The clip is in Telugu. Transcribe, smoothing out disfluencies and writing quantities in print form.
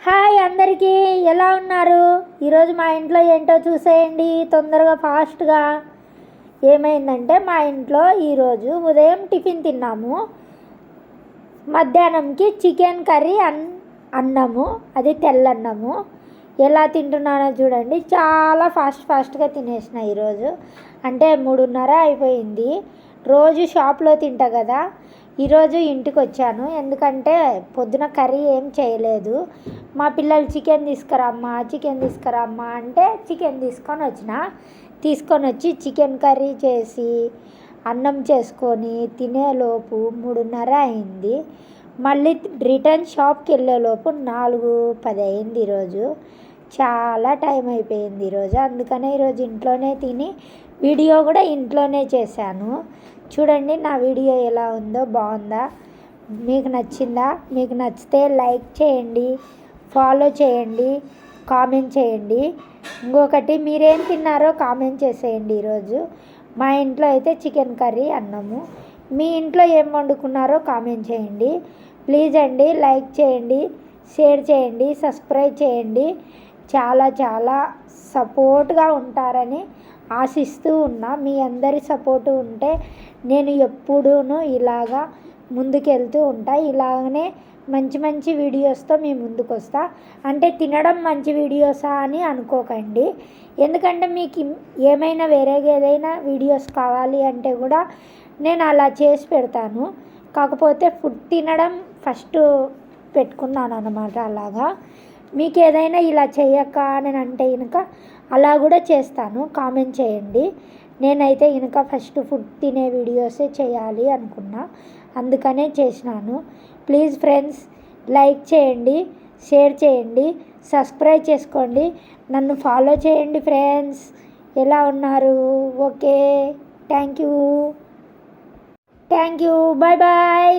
హాయ్ అందరికీ, ఎలా ఉన్నారు? ఈరోజు మా ఇంట్లో ఏంటో చూసేయండి తొందరగా ఫాస్ట్గా. ఏమైందంటే మా ఇంట్లో ఈరోజు ఉదయం టిఫిన్ తిన్నాము, మధ్యాహ్నంకి చికెన్ కర్రీ అన్నము, అది తెల్లన్నము. ఎలా తింటున్నానో చూడండి, చాలా ఫాస్ట్గా తినేసిన ఈరోజు. అంటే 3:30 అయిపోయింది. రోజు షాప్లో తింటా కదా, ఈరోజు ఇంటికి వచ్చాను. ఎందుకంటే పొద్దున కర్రీ ఏం చేయలేదు. మా పిల్లలు చికెన్ తీసుకురమ్మా అంటే చికెన్ తీసుకొని వచ్చి చికెన్ కర్రీ చేసి అన్నం చేసుకొని తినేలోపు 3:30 అయింది. మళ్ళీ రిటర్న్ షాప్కి వెళ్ళేలోపు 4:10 అయింది. ఈరోజు చాలా టైం అయిపోయింది ఈరోజు. అందుకనే ఈరోజు ఇంట్లోనే తిని వీడియో కూడా ఇంట్లోనే చేశాను. చూడండి నా వీడియో ఎలా ఉందో, బాగుందా, మీకు నచ్చిందా? మీకు నచ్చితే లైక్ చేయండి, ఫాలో చేయండి, కామెంట్ చేయండి. ఇంకొకటి, మీరేం తిన్నారో కామెంట్ చేసేయండి. ఈరోజు మా ఇంట్లో అయితే చికెన్ కర్రీ అన్నము. మీ ఇంట్లో ఏం వండుకున్నారో కామెంట్ చేయండి. ప్లీజ్ అండి, లైక్ చేయండి, షేర్ చేయండి, సబ్స్క్రైబ్ చేయండి. చాలా సపోర్ట్గా ఉంటారని ఆశిస్తూ ఉన్నా. మీ అందరి సపోర్టు ఉంటే నేను ఎప్పుడూ ఇలాగా ముందుకెళ్తూ ఉంటా. ఇలాగనే మంచి వీడియోస్తో మీ ముందుకు వస్తా. అంటే తినడం మంచి వీడియోసా అని అనుకోకండి. ఎందుకంటే మీకు ఏమైనా ఏదైనా వీడియోస్ కావాలి అంటే కూడా నేను అలా చేసి పెడతాను. కాకపోతే ఫుడ్ తినడం ఫస్ట్ పెట్టుకున్నాను అన్నమాట. అలాగా మీకు ఏదైనా ఇలా చేయక అని అంటే కనుక అలా కూడా చేస్తాను. కామెంట్ చేయండి. నేనైతే కనుక ఫస్ట్ ఫుడ్ తినే వీడియోసే చేయాలి అనుకున్నా, అందుకనే చేసినాను. ప్లీజ్ ఫ్రెండ్స్, లైక్ చేయండి, షేర్ చేయండి, సబ్స్క్రైబ్ చేసుకోండి, నన్ను ఫాలో చేయండి ఫ్రెండ్స్. ఎలా ఉన్నారు? Okay, thank you, bye.